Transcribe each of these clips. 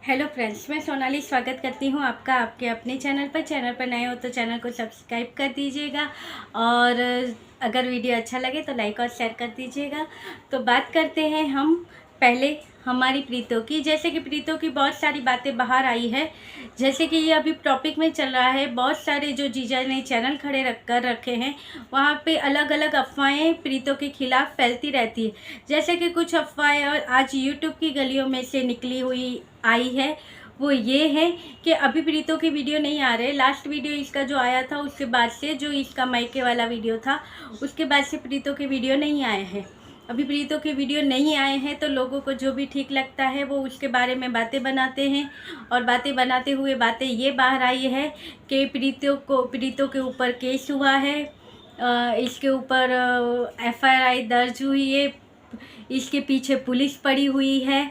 Hello friends, मैं सोनाली स्वागत करती हूँ आपका आपके अपने चैनल पर नए हो तो चैनल को सब्सक्राइब कर दीजिएगा। और अगर वीडियो अच्छा लगे तो लाइक और शेयर कर दीजिएगा। तो बात करते हैं हम पहले हमारी प्रीतों की। जैसे कि प्रीतों की बहुत सारी बातें बाहर आई है, जैसे कि ये अभी टॉपिक में चल रहा है। बहुत सारे जो जीजा ने चैनल खड़े रखे हैं, वहाँ पे अलग अलग अफवाहें प्रीतों के खिलाफ फैलती रहती है। जैसे कि कुछ अफवाहें और आज यूट्यूब की गलियों में से निकली हुई आई है, वो ये है कि अभी प्रीतों की वीडियो नहीं आ रहे। लास्ट वीडियो इसका जो आया था उसके बाद से, जो इसका मायके वाला वीडियो था, उसके बाद से प्रीतों के वीडियो नहीं आए हैं। अभी प्रीतों के वीडियो नहीं आए हैं तो लोगों को जो भी ठीक लगता है वो उसके बारे में बातें बनाते हैं। और बातें बनाते हुए बातें ये बाहर आई है कि प्रीतों के ऊपर केस हुआ है, इसके ऊपर FIR दर्ज हुई है, इसके पीछे पुलिस पड़ी हुई है।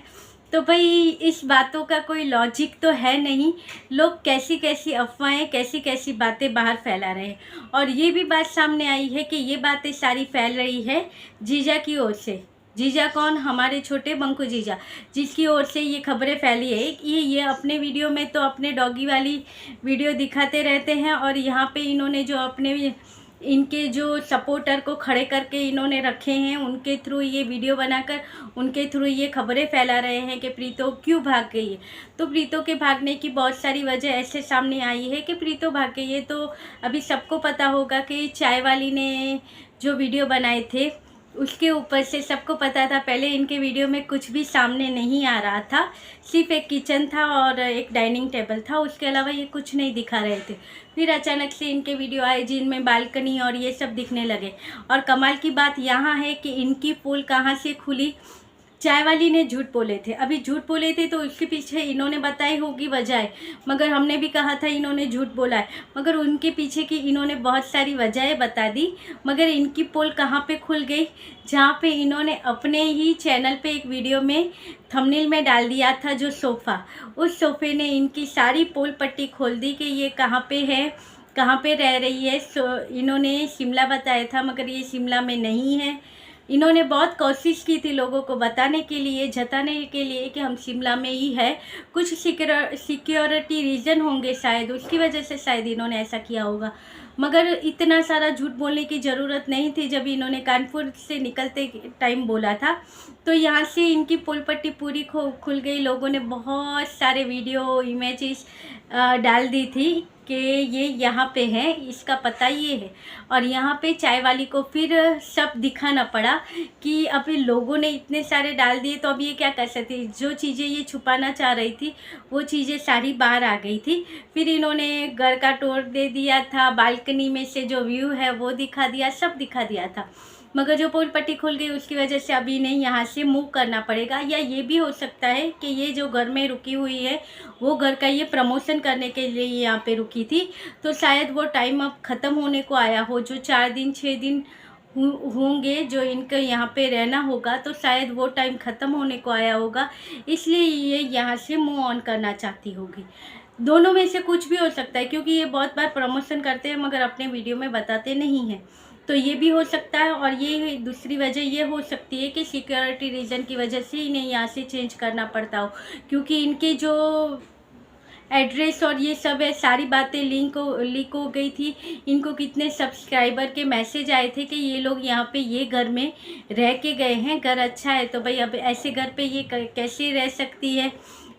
तो भाई इस बातों का कोई लॉजिक तो है नहीं। लोग कैसी कैसी अफवाहें, कैसी कैसी बातें बाहर फैला रहे हैं। और ये भी बात सामने आई है कि ये बातें सारी फैल रही है जीजा की ओर से। जीजा कौन? हमारे छोटे बंकू जीजा, जिसकी ओर से ये खबरें फैली है। ये अपने वीडियो में तो अपने डॉगी वाली वीडियो दिखाते रहते हैं, और यहाँ पे इन्होंने जो अपने इनके जो सपोर्टर को खड़े करके इन्होंने रखे हैं, उनके थ्रू ये वीडियो बनाकर उनके थ्रू ये खबरें फैला रहे हैं कि प्रीतो क्यों भाग गई है। तो प्रीतो के भागने की बहुत सारी वजह ऐसे सामने आई है कि प्रीतो भाग गई है। तो अभी सबको पता होगा कि चाय वाली ने जो वीडियो बनाए थे उसके ऊपर से सबको पता था, पहले इनके वीडियो में कुछ भी सामने नहीं आ रहा था। सिर्फ एक किचन था और एक डाइनिंग टेबल था, उसके अलावा ये कुछ नहीं दिखा रहे थे। फिर अचानक से इनके वीडियो आए जिनमें बालकनी और ये सब दिखने लगे। और कमाल की बात यहाँ है कि इनकी पोल कहाँ से खुली। चाय वाली ने झूठ बोले थे, अभी झूठ बोले थे तो उसके पीछे इन्होंने बताई होगी वजह, मगर हमने भी कहा था इन्होंने झूठ बोला है, मगर उनके पीछे की इन्होंने बहुत सारी वजहें बता दी। मगर इनकी पोल कहाँ पे खुल गई? जहाँ पे इन्होंने अपने ही चैनल पे एक वीडियो में थंबनेल में डाल दिया था जो सोफ़ा, उस सोफ़े ने इनकी सारी पोल पट्टी खोल दी कि ये कहाँ पे है, कहाँ पे रह रही है। इन्होंने शिमला बताया था, मगर ये शिमला में नहीं है। इन्होंने बहुत कोशिश की थी लोगों को बताने के लिए, जताने के लिए कि हम शिमला में ही है। कुछ सिक्योरिटी रीज़न होंगे शायद, उसकी वजह से शायद इन्होंने ऐसा किया होगा। मगर इतना सारा झूठ बोलने की ज़रूरत नहीं थी जब इन्होंने कानपुर से निकलते टाइम बोला था। तो यहाँ से इनकी पुल पट्टी पूरी खुल गई। लोगों ने बहुत सारे वीडियो इमेजेस डाल दी थी कि ये यहाँ पे है, इसका पता ये है। और यहाँ पे चाय वाली को फिर सब दिखाना पड़ा कि अभी लोगों ने इतने सारे डाल दिए तो अब ये क्या कर सकती। जो चीज़ें ये छुपाना चाह रही थी वो चीज़ें सारी बाहर आ गई थी। फिर इन्होंने घर का टूर दे दिया था, बालकनी में से जो व्यू है वो दिखा दिया, सब दिखा दिया था। मगर जो पोल पट्टी खुल गई उसकी वजह से अभी इन्हें यहाँ से मूव करना पड़ेगा। या ये भी हो सकता है कि ये जो घर में रुकी हुई है वो घर का ये प्रमोशन करने के लिए यहाँ पे रुकी थी। तो शायद वो टाइम अब ख़त्म होने को आया हो, जो 4 दिन 6 दिन होंगे जो इनका यहाँ पे रहना होगा, तो शायद वो टाइम ख़त्म होने को आया होगा, इसलिए ये यहाँ से मूव ऑन करना चाहती होगी। दोनों में से कुछ भी हो सकता है, क्योंकि ये बहुत बार प्रमोशन करते हैं मगर अपने वीडियो में बताते नहीं हैं। तो ये भी हो सकता है। और ये दूसरी वजह ये हो सकती है कि सिक्योरिटी रीज़न की वजह से इन्हें यहाँ से चेंज करना पड़ता हो, क्योंकि इनके जो एड्रेस और ये सब है सारी बातें लीक हो गई थी। इनको कितने सब्सक्राइबर के मैसेज आए थे कि ये लोग यहाँ पे ये घर में रह के गए हैं, घर अच्छा है। तो भाई अब ऐसे घर पे ये कैसे रह सकती है?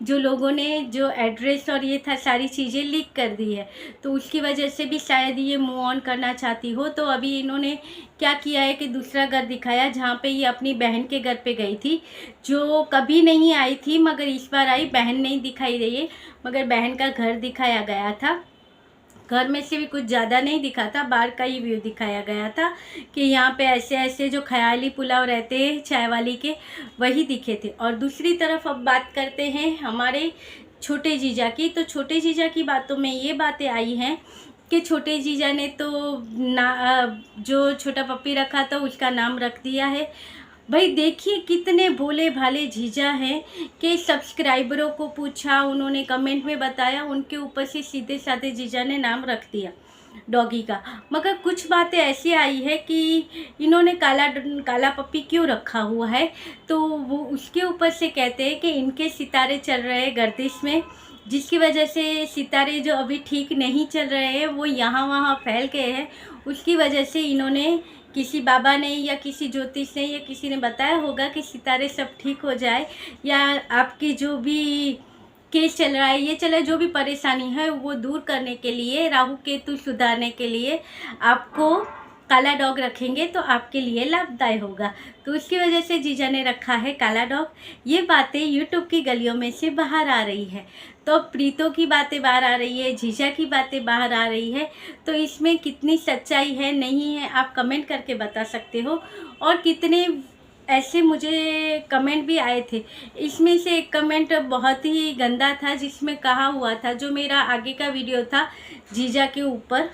जो लोगों ने जो एड्रेस और ये था सारी चीज़ें लीक कर दी है, तो उसकी वजह से भी शायद ये मूव ऑन करना चाहती हो। तो अभी इन्होंने क्या किया है कि दूसरा घर दिखाया जहाँ पे ये अपनी बहन के घर पे गई थी, जो कभी नहीं आई थी मगर इस बार आई। बहन नहीं दिखाई रही है मगर बहन का घर दिखाया गया था। घर में से भी कुछ ज़्यादा नहीं दिखा था, बाहर का ही व्यू दिखाया गया था कि यहाँ पे ऐसे ऐसे जो ख्याली पुलाव रहते हैं चाय वाली के, वही दिखे थे। और दूसरी तरफ अब बात करते हैं हमारे छोटे जीजा की। तो छोटे जीजा की बातों में ये बातें आई हैं कि छोटे जीजा ने तो जो छोटा पप्पी रखा था उसका नाम रख दिया है। भाई देखिए कितने भोले भाले जीजा हैं कि सब्सक्राइबरों को पूछा, उन्होंने कमेंट में बताया, उनके ऊपर से सीधे साधे जीजा ने नाम रख दिया। डॉगी का। मगर कुछ बातें ऐसी आई है कि इन्होंने काला पप्पी क्यों रखा हुआ है, तो वो उसके ऊपर से कहते हैं कि इनके सितारे चल रहे हैं गर्दिश में, जिसकी वजह से सितारे जो अभी ठीक नहीं चल रहे हैं वो यहाँ वहाँ फैल गए हैं। उसकी वजह से इन्होंने किसी बाबा ने या किसी ज्योतिष ने या किसी ने बताया होगा कि सितारे सब ठीक हो जाए, या आपकी जो भी केस चल रहा है, ये चल रहा है, जो भी परेशानी है वो दूर करने के लिए, राहु केतु सुधारने के लिए आपको काला डॉग रखेंगे तो आपके लिए लाभदायक होगा। तो उसकी वजह से जीजा ने रखा है काला डॉग। ये बातें यूट्यूब की गलियों में से बाहर आ रही है, तो प्रीतों की बातें बाहर आ रही है, जीजा की बातें बाहर आ रही है। तो इसमें कितनी सच्चाई है नहीं है आप कमेंट करके बता सकते हो। और कितने ऐसे मुझे कमेंट भी आए थे, इसमें से एक कमेंट बहुत ही गंदा था जिसमें कहा हुआ था, जो मेरा आगे का वीडियो था जीजा के ऊपर,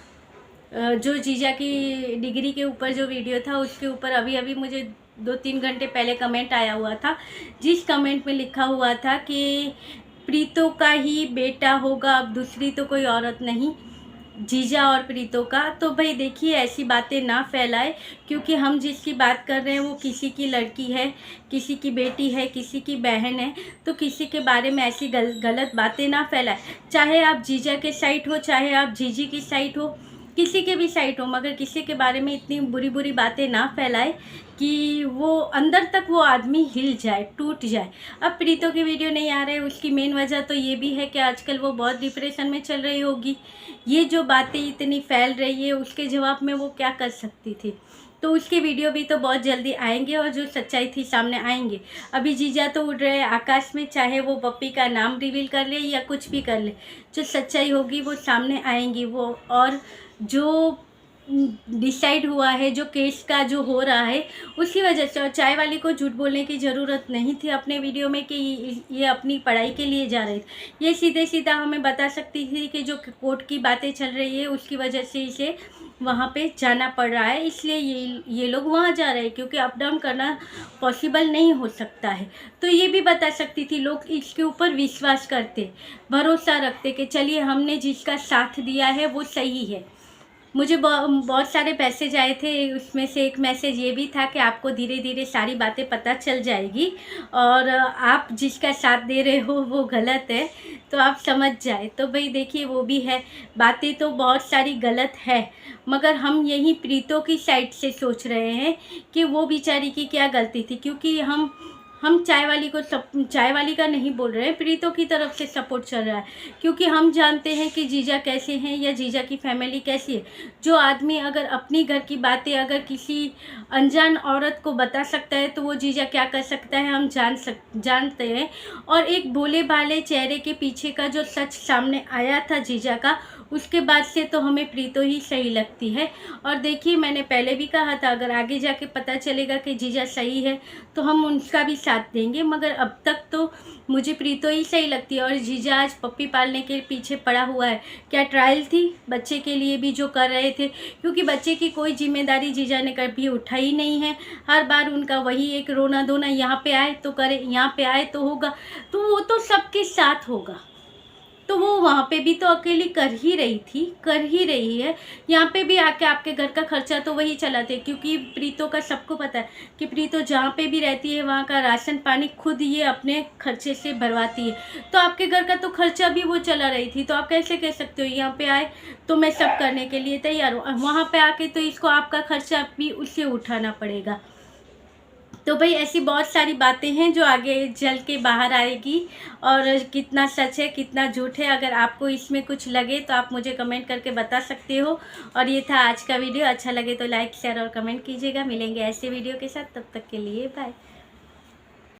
जो जीजा की डिग्री के ऊपर जो वीडियो था उसके ऊपर अभी अभी मुझे 2-3 घंटे पहले कमेंट आया हुआ था, जिस कमेंट में लिखा हुआ था कि प्रीतों का ही बेटा होगा, अब दूसरी तो कोई औरत नहीं, जीजा और प्रीतों का। तो भाई देखिए, ऐसी बातें ना फैलाए, क्योंकि हम जिसकी बात कर रहे हैं वो किसी की लड़की है, किसी की बेटी है, किसी की बहन है। तो किसी के बारे में ऐसी गलत बातें ना फैलाए, चाहे आप जीजा के साइड हो, चाहे आप जीजी की साइड हो, किसी के भी साइड हो, मगर किसी के बारे में इतनी बुरी बुरी बातें ना फैलाए कि वो अंदर तक वो आदमी हिल जाए, टूट जाए। अब प्रीतों की वीडियो नहीं आ रहे, उसकी मेन वजह तो ये भी है कि आजकल वो बहुत डिप्रेशन में चल रही होगी। ये जो बातें इतनी फैल रही है, उसके जवाब में वो क्या कर सकती थी। तो उसके वीडियो भी तो बहुत जल्दी आएंगे और जो सच्चाई थी सामने आएंगे। अभी जीजा तो उड़ रहे हैं आकाश में, चाहे वो पप्पी का नाम रिवील कर ले या कुछ भी कर ले, जो सच्चाई होगी वो सामने आएंगी वो। और जो डिसाइड हुआ है, जो केस का जो हो रहा है, उसकी वजह से। और चाय वाली को झूठ बोलने की ज़रूरत नहीं थी अपने वीडियो में कि ये अपनी पढ़ाई के लिए जा रही थी। ये सीधे सीधा हमें बता सकती थी कि जो कोर्ट की बातें चल रही है उसकी वजह से इसे वहाँ पे जाना पड़ रहा है, इसलिए ये लोग वहाँ जा रहे हैं, क्योंकि अप डाउन करना पॉसिबल नहीं हो सकता है। तो ये भी बता सकती थी, लोग इसके ऊपर विश्वास करते, भरोसा रखते कि चलिए हमने जिसका साथ दिया है वो सही है। मुझे बहुत सारे मैसेज आए थे, उसमें से एक मैसेज ये भी था कि आपको धीरे धीरे सारी बातें पता चल जाएगी और आप जिसका साथ दे रहे हो वो गलत है, तो आप समझ जाए। तो भाई देखिए, वो भी है, बातें तो बहुत सारी गलत है, मगर हम यही प्रीतों की साइड से सोच रहे हैं कि वो बेचारी की क्या गलती थी। क्योंकि हम चाय वाली को चाय वाली का नहीं बोल रहे हैं, प्रीतों की तरफ से सपोर्ट चल रहा है, क्योंकि हम जानते हैं कि जीजा कैसे हैं या जीजा की फैमिली कैसी है। जो आदमी अगर अपनी घर की बातें अगर किसी अनजान औरत को बता सकता है, तो वो जीजा क्या कर सकता है हम जानते हैं। और एक भोले भाले चेहरे के पीछे का जो सच सामने आया था जीजा का, उसके बाद से तो हमें प्रीतो ही सही लगती है। और देखिए, मैंने पहले भी कहा था, अगर आगे जाके पता चलेगा कि जीजा सही है तो हम उनका भी साथ देंगे, मगर अब तक तो मुझे प्रीतो ही सही लगती है। और जीजा आज पप्पी पालने के पीछे पड़ा हुआ है। क्या ट्रायल थी बच्चे के लिए भी जो कर रहे थे, क्योंकि बच्चे की कोई जिम्मेदारी जीजा ने कभी उठाई नहीं है। हर बार उनका वही एक रोना धोना, यहाँ पे आए तो करे, यहाँ पे आए तो होगा, तो वो तो सबके साथ होगा। तो वो वहाँ पे भी तो अकेली कर ही रही है। यहाँ पे भी आके आपके घर का खर्चा तो वही चलाते, क्योंकि प्रीतो का सबको पता है कि प्रीतो जहाँ पे भी रहती है वहाँ का राशन पानी खुद ये अपने खर्चे से भरवाती है। तो आपके घर का तो खर्चा भी वो चला रही थी, तो आप कैसे कह सकते हो यहाँ पे आए तो मैं सब करने के लिए तैयार हूँ, वहाँ पे आके तो इसको आपका खर्चा भी उससे उठाना पड़ेगा। तो भाई ऐसी बहुत सारी बातें हैं जो आगे चल के बाहर आएगी, और कितना सच है कितना झूठ है, अगर आपको इसमें कुछ लगे तो आप मुझे कमेंट करके बता सकते हो। और ये था आज का वीडियो, अच्छा लगे तो लाइक शेयर और कमेंट कीजिएगा। मिलेंगे ऐसे वीडियो के साथ, तब तक के लिए बाय।